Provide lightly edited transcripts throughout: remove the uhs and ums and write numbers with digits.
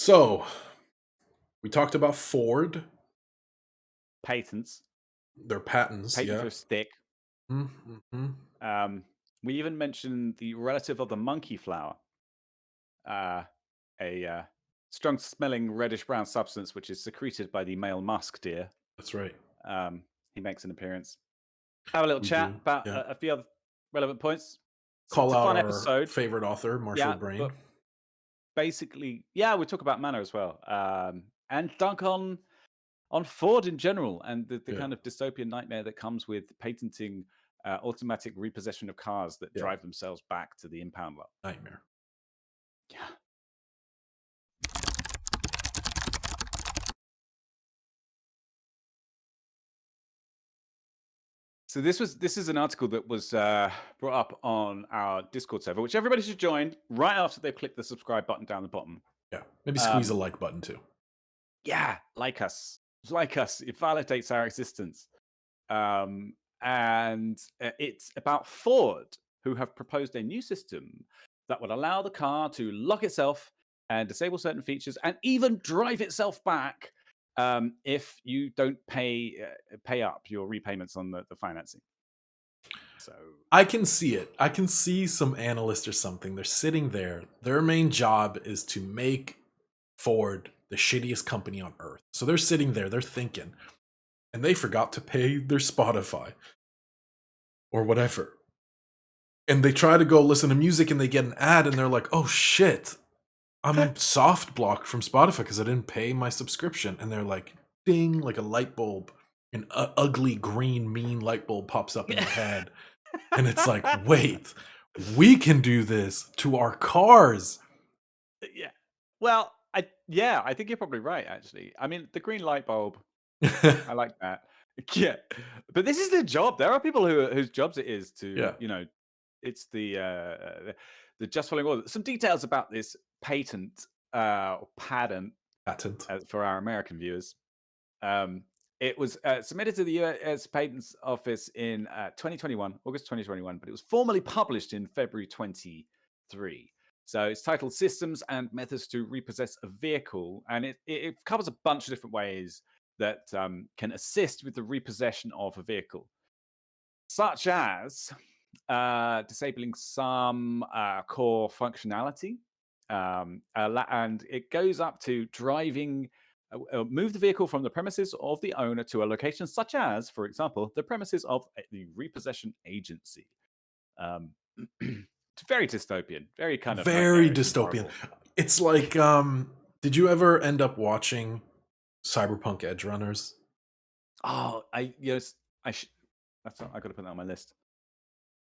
So, we talked about Ford, Patents. their patents, Patents yeah. are a stick. Mm-hmm. Um, we even mentioned the relative of the monkey flower, uh, a strong-smelling reddish-brown substance which is secreted by the male musk deer. That's right. He makes an appearance. Have a little We chat do, about yeah. a few other relevant points. It's Call a out fun our episode, favorite author, Marshall yeah, Brain. but basically, yeah, we talk about mana as well, and dunk on Ford in general and the Yeah, kind of dystopian nightmare that comes with patenting automatic repossession of cars that yeah. drive themselves back to the impound lot. Nightmare. Yeah. So this is an article that was brought up on our Discord server, which everybody should join right after they've clicked the subscribe button down the bottom. Yeah. Maybe squeeze a Um, like button too. yeah, like us. It validates our existence. Um, and it's about Ford, who have proposed a new system that would allow the car to lock itself and disable certain features, and even drive itself back if you don't pay up your repayments on the financing. So I can see it. I can see some analyst or something. They're sitting there. Their main job is to make Ford the shittiest company on earth. So they're sitting there, they're thinking, and they forgot to pay their Spotify or whatever. And they try to go listen to music and they get an ad and they're like, oh shit, I'm soft blocked from Spotify because I didn't pay my subscription. And they're like, ding, like a light bulb, an ugly green mean light bulb pops up in their head. And it's like, wait, we can do this to our cars. yeah, I think you're probably right. Actually, I mean, the green light bulb. I like that. Yeah, but this is their job. There are people whose jobs it is to, Yeah, it's the just following order. Some details about this patent or patent patent. for our American viewers. Um, it was submitted to the U.S. Patents Office in 2021, August 2021, but it was formally published in February 23. So it's titled "Systems and Methods to Repossess a Vehicle," and it covers a bunch of different ways that can assist with the repossession of a vehicle, such as disabling some core functionality. And it goes up to driving, move the vehicle from the premises of the owner to a location such as, for example, the premises of the repossession agency. Um, it's very dystopian, very kind of Very nightmarish and dystopian. horrible. It's like, did you ever end up watching Cyberpunk Edge Runners? Oh, I yes, I should. That's I got to put that on my list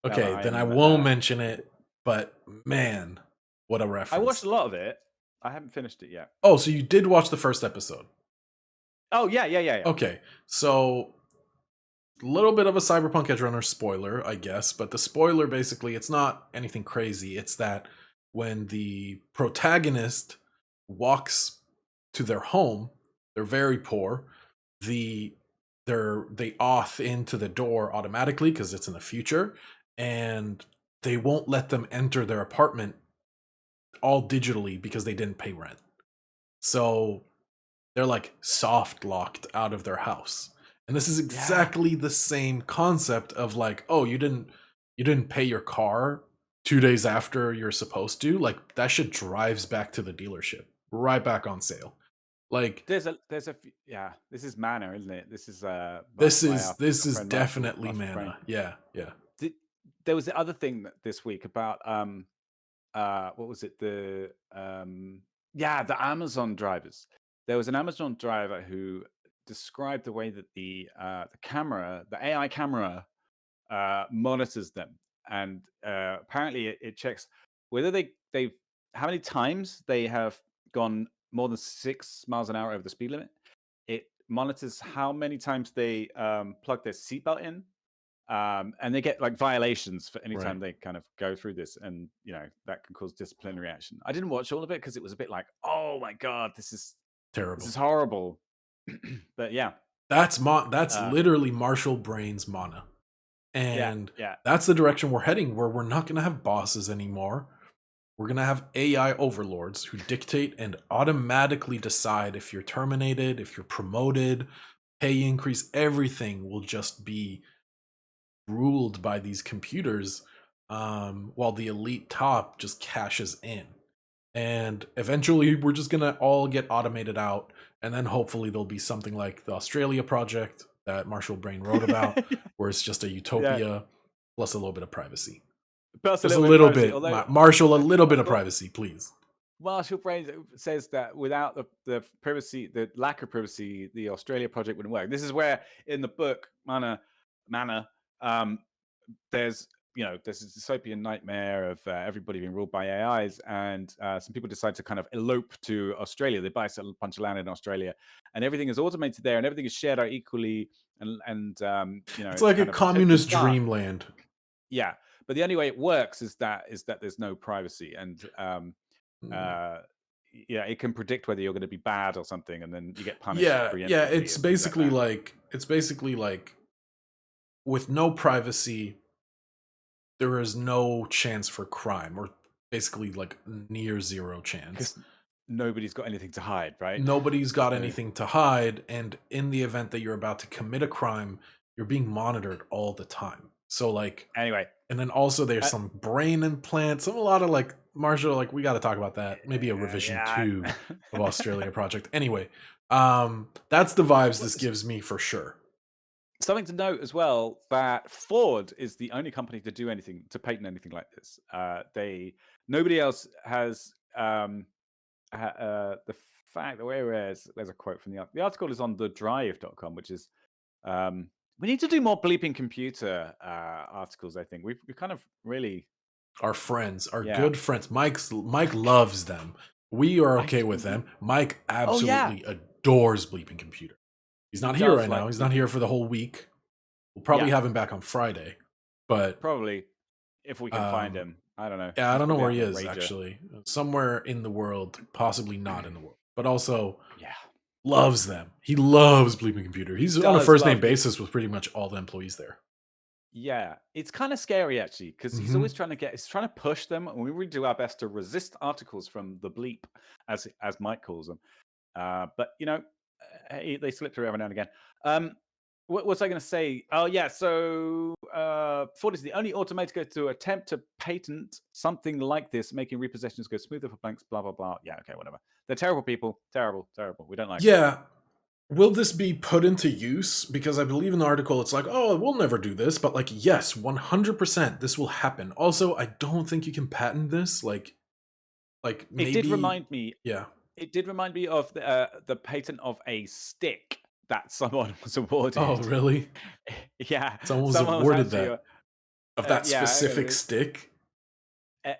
now that Okay, I then I am. won't mention it, but man, what a I watched reference. a lot of it. I haven't finished it yet. Oh, so you did watch the first episode. Oh yeah. Okay, so a little bit of a Cyberpunk Edge Runner spoiler, I guess, but the spoiler basically, it's not anything crazy. It's that when the protagonist walks to their home, they're very poor. The they auth into the door automatically because it's in the future, and they won't let them enter their apartment all digitally because they didn't pay rent. So they're like soft locked out of their house. And this is Yeah. exactly the same concept of like, oh, you didn't pay your car 2 days after you're supposed to. Like that shit drives back to the dealership, right back on sale. Like Yeah. This is Manor, isn't it? This is this by is this our is friend definitely Marshall Brain. mana. Yeah, yeah. Did, there was the other thing this week about what was it, the Amazon drivers. There was an Amazon driver who described the way that the AI camera monitors them, and apparently it checks whether they've how many times they have gone more than 6 miles an hour over the speed limit. It monitors how many times they plug their seatbelt in, and they get like violations for any Right. time they kind of go through this, and that can cause disciplinary action. I didn't watch all of it because it was a bit like, oh my god, this Terrible. is horrible. But yeah, That's uh, literally Marshall Brain's mana. yeah, And yeah, that's the direction we're heading where we're not going to have bosses anymore. We're going to have AI overlords who dictate and automatically decide if you're terminated, if you're promoted, pay increase. Everything will just be ruled by these computers, while the elite top just cashes in. And eventually, we're just going to all get automated out. And then hopefully, there'll be something like the Australia project that Marshall Brain wrote about, where it's just a Yeah, utopia plus a little bit of privacy. plus a Just a little bit of little privacy. bit, Although, Marshall, a uh, little bit of Marshall, privacy, please. Marshall Brain says that without the privacy, the lack of privacy, the Australia project wouldn't work. This is where in the book Manor, um, there's there's this dystopian nightmare of everybody being ruled by AIs, and some people decide to kind of elope to Australia. They buy a bunch of land in Australia, and everything is automated there, and everything is shared out equally, and It's it's like a kind of to communist start. dreamland. Yeah, but the only way it works is that there's no privacy, and Mm. uh, yeah, it can predict whether you're going to be bad or something, and then you get punished Yeah, preemptively it's and things like that. basically like with no privacy, there is no chance for crime, or basically like near zero chance. Because nobody's got anything to hide, right? Nobody's got So anything to hide, and in the event that you're about to commit a crime, you're being monitored all the time. So like, anyway, and then also there's uh, some brain implants, some a lot of like Marshall, like we got to talk about that. Maybe a revision yeah. 2 of Australia project. Anyway, that's the vibes this gives me for sure. Something to note as well that Ford is the only company to do anything to patent anything like this. They nobody else has the fact that there's a quote from the article is on thedrive.com, which is we need to do more bleeping computer articles. I think we've kind of really Our friends, our yeah. good friends. Mike loves them. We are I okay with them. Mike oh yeah, absolutely adores Bleeping Computer. He's he not here does right now. like He's not bleeping. here for the whole week. We'll probably Yeah, have him back on Friday. But probably if we can find um him. I don't know. yeah, I He's don't know probably where out he in a is rager. actually. Somewhere in the world, possibly not in the world. But also Yeah, loves them. He loves Bleeping Computer. he He's on a does first name love bleeping. basis with pretty much all the employees there. Yeah, it's kind of scary actually because he's always Hmm. he's trying to push them, and we really do our best to resist articles from the bleep, as Mike calls them. But they slip through every now and again. Um, what was I going to say? Oh yeah, so Ford is the only automaker to attempt to patent something like this, making repossessions go smoother for banks. Blah blah blah. Yeah, okay, whatever. They're terrible people. Terrible, terrible. We don't like them. Yeah, will this be put into use? Because I believe in the article it's like, oh, we'll never do this, but like, yes, 100% this will happen. Also, I don't think you can patent this. Like It did maybe, remind me. yeah. It did remind me of the patent of a stick that someone was Oh, awarded. really? Yeah, Someone was someone was awarded actually. that of that Yeah, hang on a specific minute. stick.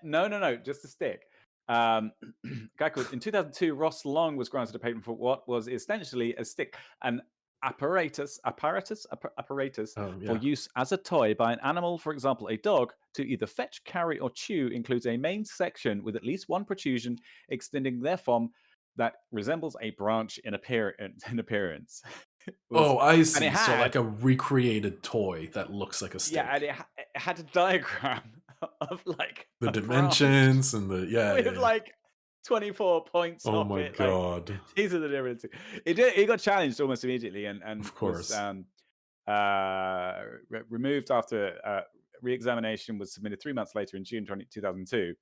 No, just a stick. Guy called in 2002, Ross Long was granted a patent for what was essentially a stick, an apparatus Oh, for yeah. use as a toy by an animal, for example, a dog, to either fetch, carry, or chew. Includes a main section with at least one protrusion extending therefrom that resembles a branch in appearance. was Oh, I and it see. So like had a recreated toy that looks like a yeah, and stick. it had a diagram of like The a branch dimensions and the yeah, yeah, with yeah. like 24 points Oh off my it. Like god. these are the differences. It got challenged almost immediately and Of was course. removed after re-examination was submitted 3 months later in June 2002.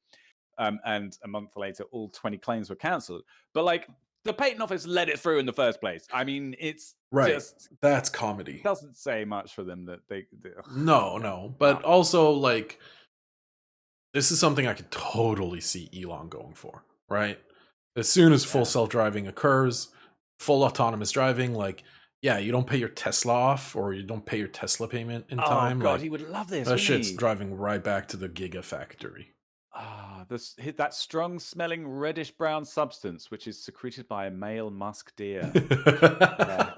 And a month later, all 20 claims were cancelled. But like the patent office let it through in the first place. I mean, it's Right. just That's comedy. doesn't say much for them that No, no. wow. But also like this is something I could totally see Elon going for, right? As soon as full Yeah. self-driving occurs, full autonomous driving, like yeah, you don't pay your Tesla off or you don't pay your Tesla payment in Oh time, god, like he would love this, that wouldn't shit's he? driving right back to the Gigafactory. Ah, this that strong smelling reddish brown substance which is secreted by a male musk deer. Yeah.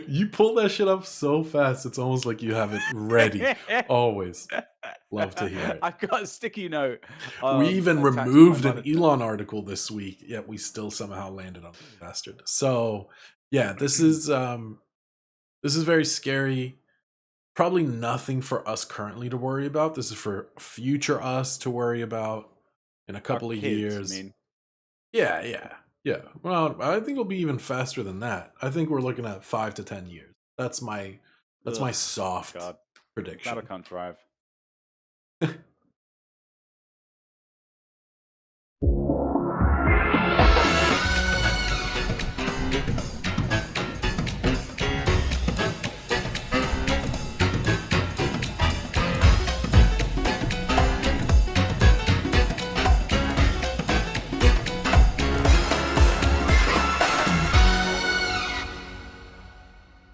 You pull that shit up so fast, it's almost like you have it ready. Always. Love to hear it. I've got a sticky note We even attached to my removed an monitor. Elon article this week, yet we still somehow landed on the bastard. So yeah, this is very scary. Probably nothing for us currently to worry about. This is for future us to worry about. in a Our couple of kids, you years. mean? Yeah, yeah, yeah. Well, I think it'll be even faster than that. I think we're looking at 5 to 10 years. That's my Ugh, soft God, that I prediction. can't drive.